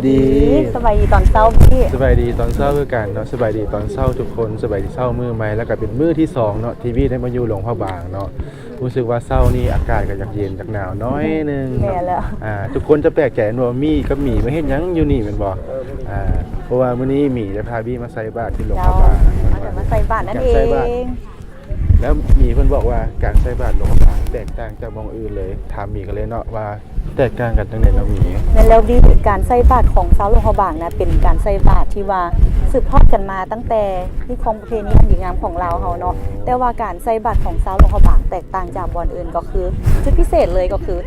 ดีสบายดีตอนเช้าพี่สบายดีตอนเช้าคือกันเนาะสบายดีตอนเช้าทุกคนสบายดีเช้ามื้อใหม่แล้วก็เป็นมื้อที่2เนาะทีวีได้มาอยู่หลวงพระบางเนาะรู้สึกว่าเช้านี้อากาศก็อยากเย็นจากหนาวน้อยนึงแม่แล้วทุกคนจะแปลกใจว่ามีกับหมีมาเฮ็ดหยังอยู่นี่แม่นบ่เพราะว่ามื้อนี้หมีจะพาบี้มาใส่บาตรที่หลวงพระบางมาใส่บาตรนั่นเองแล้วหมีเพิ่นบอกว่าการใส่บาตรหลวงพระบางแตกต่างจากหม้องอื่นเลยถามหมีกันเลยเนาะว่าแตกต่างกันจังได๋เนาะหมีนั่นแล้วดีการใส่บาตรของชาวหลวงพระบางนะเป็นการใส่บาตรที่ว่าสืบทอดกันมาตั้งแต่ที่ของประเพณีอันดีงามของเราเฮาเนาะแต่ว่าการใส่บาตรของชาวหลวงพระบางแตกต่างจากบ่อนอื่นก็คือจุดพิเศษเลยก็คือ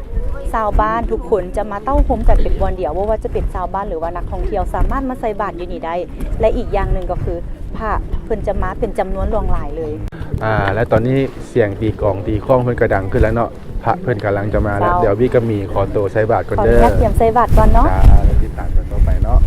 ชาวบ้านทุกคนจะมาเต้าโฮมกันเป็นวันเดียวว่าจะเป็นชาวบ้านหรือว่านักท่องเที่ยวสามารถมาใส่บาตรอยู่นี่ได้และอีกอย่างหนึ่งก็คือพระเพิ่นจะมาเป็นจำนวนหลวงหลายเลยและตอนนี้เสียงตีกลองตีข้องเพิ่นกระดังขึ้นแล้วเนาะพระเพิ่นกำลังจะมาแล้วเดี๋ยวพี่ก็มีขอตัวใส่บาตรก่อนเด้อขอเตรียมใส่บาตรก่อนเนาะติดตามกันต่อไปเนาะ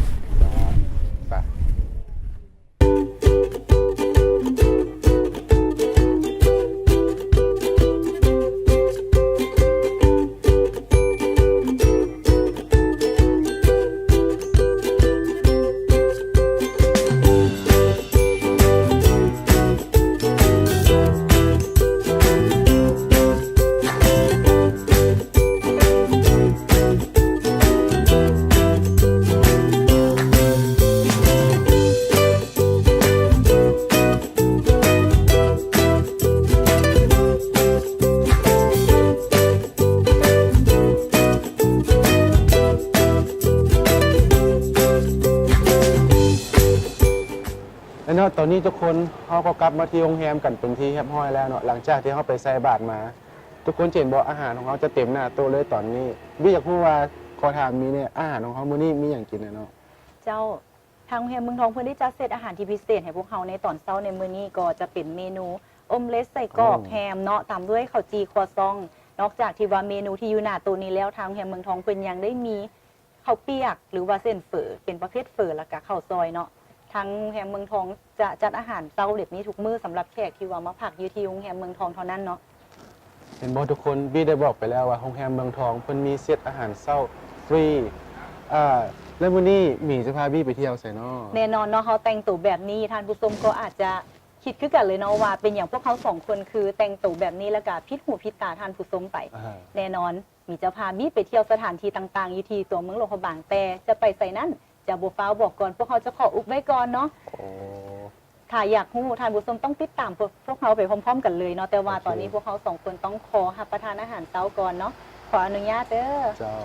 เนาะตอนนี้ทุกคนเขาก็กลับมาที่โรงแรมกันเป็นที่เรียบร้อยแล้วเนาะหลังจากที่เขาไปใส่บาตรมาทุกคนเห็นบอกอาหารของเขาจะเต็มหน้าโต๊ะเลยตอนนี้พี่อยากพูดว่าขอถามมีเนี่ยอาหารของเขามื้อนี้มีอย่างกินเนาะเจ้าทางโรงแรมเมืองทองเพิ่นได้จัดเซตอาหารที่พิเศษให้พวกเขาในตอนเช้าในมื้อนี้ก็จะเป็นเมนูอมเล็ตใส่กรอกแฮมเนาะตามด้วยข้าวจีครัวซองนอกจากที่ว่าเมนูที่อยู่หน้าโต๊ะนี้แล้วทางโรงแรมเมืองทองเพิ่นยังได้มีข้าวเปียกหรือว่าเส้นเฝอเป็นประเภทเฝอแล้วก็ข้าวซอยเนาะทางโรงแรมเมืองทองจะจัดอาหารเช้าแบบนี้ทุกมื้อสำหรับแขกที่ว่ามาพักอยู่ที่โรงแรมเมืองทองเท่านั้นเนาะเห็นบอกทุกคนพี่ได้บอกไปแล้วว่าโรงแรมเมืองทองเพิ่นมีเซตอาหารเช้าฟรีแล้วมื้อนี้หมีจะพาพี่ไปเที่ยวไสเนาะแน่นอนเนาะเขาแต่งตัวแบบนี้ท่านผู้ชมก็อาจจะคิดคือกันเลยเนาะว่าเป็นอย่างพวกเขา2คนคือแต่งตัวแบบนี้แล้วก็พิษหูพิษตาท่านผู้ชมไปแน่นอนมีจะพาพี่ไปเที่ยวสถานที่ต่างๆอยู่ที่ตัวเมืองหลวงพระบางแต่จะไปใส่นั้นจะบ่ฟ้าวบอกก่อนพวกเขาจะขออุบไว้ก่อนเนาะถ้าอยากรู้ท่านผู้ชมต้องติดตามพวกเขาไปพร้อมๆกันเลยเนาะแต่ว่าตอนนี้พวกเขา2คนต้องขอรับประทานอาหารเช้าก่อนเนาะขออนุญาตเด้อเจ้า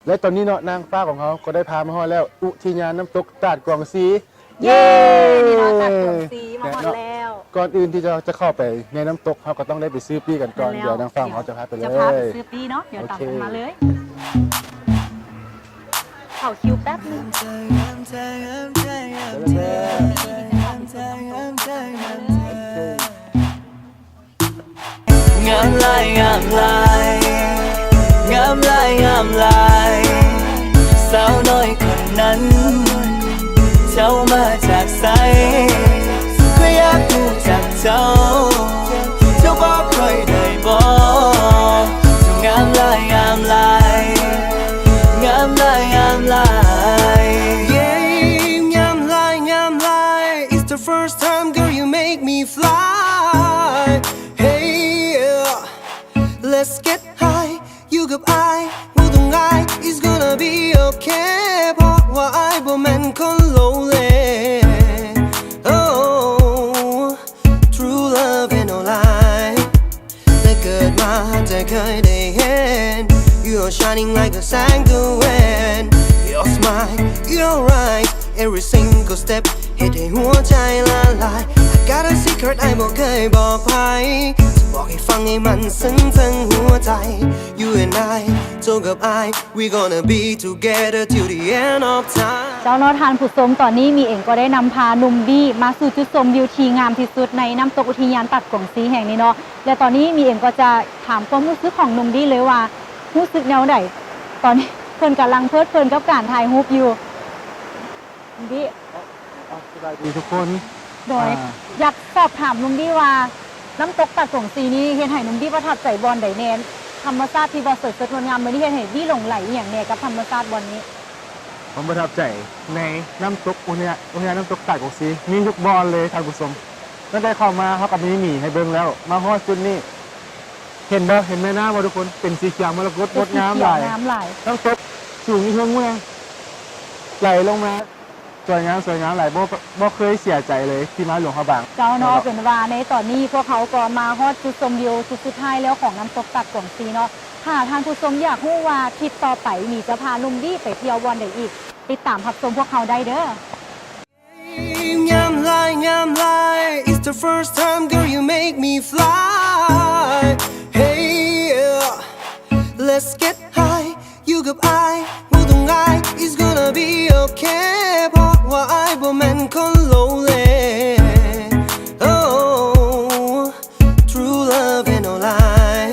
และตอนนี้เนาะนางฟ้าของเขาก็ได้พามาฮอดแล้วอุทยานน้ำตกตาดกวางซีเย้นี่เนาะตาดกวางซีมาฮอดแล้ว ก่อนอื่นที่จะเข้าไปในน้ำตกเขาก็ต้องได้ไปซื้อปี้กันก่อน แล้ว เดี๋ยวนางฟ้าเขาจะพาไปเล จะพาไป ย ซื้อปีเนาะเดี๋ยวตาม โอเค กันมาเลยเข้าคิวแป๊บนึง งามลายงามลายงามลายงามลายสาวน้อยคนนั้น เจ้ามาจากไสก็อยากรู้จักเจ้า เจ้าบอกใครได้บอกงามลายงามลายงามลายงามลาย Yeah, ngam lai, it's the first time, girl, you make me fly. Hey, yeah. Let's get high, you กับ I รู้ตรงไง it's gonna be okay เพราะว่า I บ่แม่นคน lonely. Oh, true love ain't no lie. แต่เกิดมาจะเคยได้เห็น You're shining like a sanguine. Your smile, your eyes, every single step เฮ็ดให้หัวใจละลาย I got a secret ไอ้บ่เคยบอกใครจะบอกให้ฟังให้มันซึ้งทั้งหัวใจ You and I เจ้ากับ I we gonna be together till the end of time เจ้าเนาะทานผู้ชมตอนนี้มีเองก็ได้นำพาหนุ่มบี้มาสู่จุดชมวิวที่งามที่สุดในน้ำตกอุทยานตัดกงซีแห่งนี้เนาะและตอนนี้มีเองก็จะถามความรู้สึกของหนุ่มบี้เลยว่ารู้สึกแนวไหนตอนนี้เพิ่นกำลังเพลิดเพลินกับการถ่ายรูปอยู่หนุ่มบี้ สบายดีทุกคน โดยอยากสอบถามหนุ่มบี้ว่าน้ำตกตัดกงซีนี้เฮ็ดให้หนุ่มบี้ประทับใจบอลใดแน่ธรรมชาติที่บ่สวยสดงดงามมื้อนี้เฮ็ดให้บี้หลงไหลอหย่างแน่กับธรรมชาติบอลนี้ ผมประทับใจในน้ำตกอุทยานน้ำตกตาดกกซีมีทุกบอลเลยท่านผู้ชมตั้งแต่เข้ามาเขากับมีหมีให้เบิ่งแล้วมาฮอดจุดนี้เห็นบ่เห็นแม่น้ำบ่ทุกคนเป็นสีเขียวมรกตงดงามหลาย น้ำไหล น้ำตกสูงเมืองเมืองไหลลงมาสวยงามหลายบ่เคยเสียใจเลยที่มาหลวงพระบาง เจ้าเนาะเป็นว่าในตอนนี้พวกเขาก็มาฮอดจุดชมวิวจุดสุดท้ายแล้วของน้ำตกตัดกงซีเนาะถ้าท่านผู้ชมอยากรู้ว่าทริปต่อไปมีจะพาหนุ่มบี้ไปเที่ยววันใดอีกติดตามรับชมพวกเขาได้เด้อ Ngam lai, it's the first time, girl, you make me fly. Hey, yeah. Let's get high, you กับ I รู้ตรงไง it's gonna be okay เพราะว่า I บ่แม่นคน lonely. Oh, true love ain't no lie.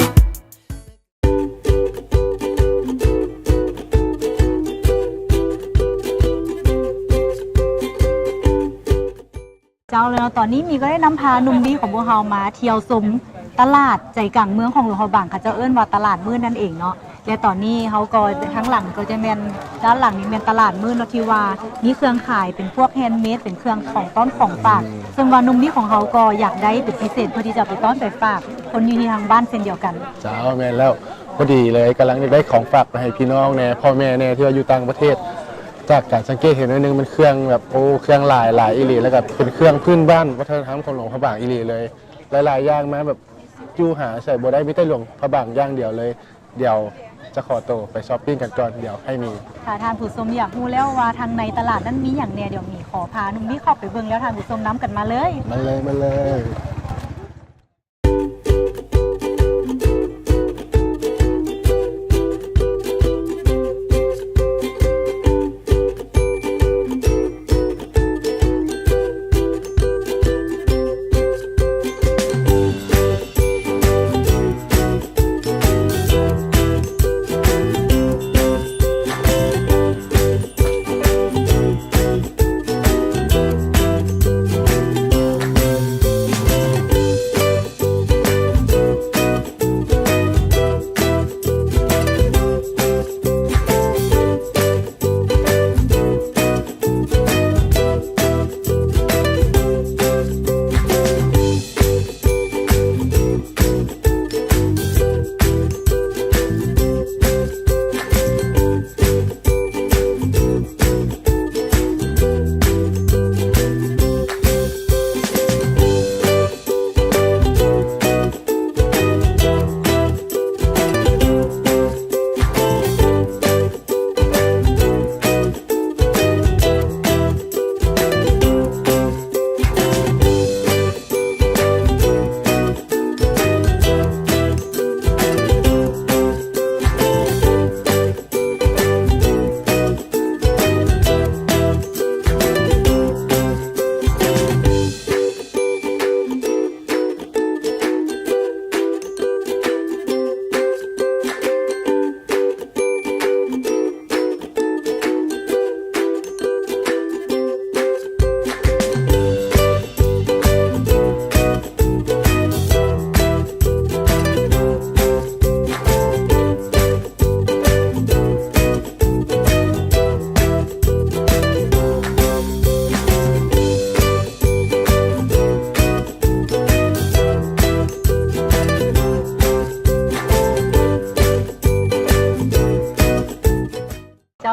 เจ้าเลยเนาะตอนนี้มีก็ได้นำพาหนุ่มบี้ของพวกเขามาเที่ยวชมตลาดใจกลางเมืองของหลวงพระบางเขาจะเอิ้นว่าตลาดมืดนั่นเองเนาะและตอนนี้เขาก็ข้างหลังก็จะเป็นด้านหลังนี่เป็นตลาดมืดเนาะที่ว่ามีเครื่องขายเป็นพวกแฮนด์เมดเป็นเครื่องของต้อนของฝากซึ่งว่าหนุ่มบี้ของเขาก็อยากได้เป็นพิเศษเพื่อที่จะไปต้อนไปฝากคนอยู่ที่ทางบ้านเช่นเดียวกัน เจ้าแม่นแล้วพอดีเลยกำลังได้ของฝากไปให้พี่น้องแน่พ่อแม่แน่ที่ว่าอยู่ต่างประเทศ จากการสังเกตเห็นหน่อยนึงมันเครื่องแบบโอ้เครื่องหลายอีหลีแล้วก็เป็นเครื่องพื้นบ้านวัฒนธรรมของหลวงพระบางอีหลีเลย หลายๆอย่างมาแบบจูหาใส่บ่ได้มีแต่หลวงพระบางอย่างเดียวเลย เดี๋ยวจะขอตัวไปช้อปปิ้งกันก่อนเดี๋ยวให้มี ถ้าท่านผู้ชมอยากรู้แล้วว่าทางในตลาดนั้นมีอย่างแน่เดี๋ยวมีขอพาหนุ่มบี้เข้าไปเบิ่งแล้วท่านผู้ชมน้ำกันมาเลย มาเลย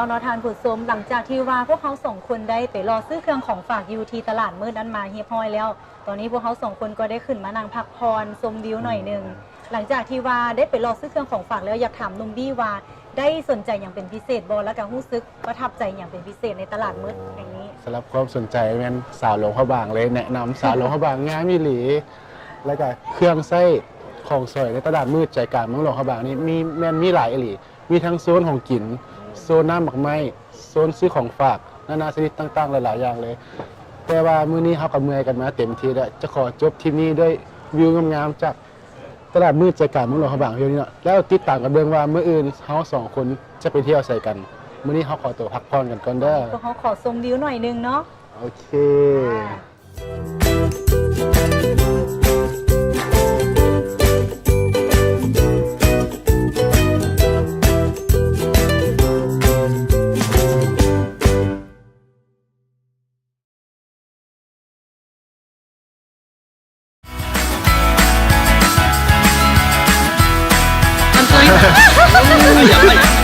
แล้วเนาะทานผู้ชมหลังจากที่ว่าพวกเขาสองคนได้ไปรอซื้อเครื่องของฝากอยู่ที่ตลาดมืดนั้นมาเฮียบห้อยแล้ว ตอนนี้พวกเขาสองคนก็ได้ขึ้นมานั่งพักผ่อนชมวิวหน่อยหนึงหลังจากที่ว่าได้ไปรอซื้อเครื่องของฝากแล้วอยากถามหนุ่มบี้ว่าได้สนใจอย่างเป็นพิเศษบ่แล้วก็รู้สึกประทับใจอย่างเป็นพิเศษในตลาดมืดแห่งนี้ สำหรับความสนใจแม่นสาวหลวงพระบางเลยแนะนำสาวหลวงพระบางงามอีหลี แล้วก็เครื่องไส้ของสวยในตลาดมืดใจกลางเมืองหลวงพระบางนี่มีหลายอีหลีมีทั้งโซนของกินโซนน้ำหมักไม้โซนซื้อของฝากนานาชนิดต่างๆหลายๆอย่างเลย แต่ว่ามื้อนี้เฮากับเมื่อยกันมาเต็มที่แล้วจะขอจบที่นี่ด้วยวิวงามๆจากตลาดมืดใจกลางเมืองหลวงพระบางเพียงนี้เนาะแล้วติดตามกันเบิ่งว่ามื้ออื่นเฮาสองคนจะไปเที่ยวใส่กันมื้อนี้เฮาขอตัวพักผ่อนกันก่อนเด้อ พวกเขาขอชมวิวหน่อยหนึงเนาะ โอเค I'm sorry.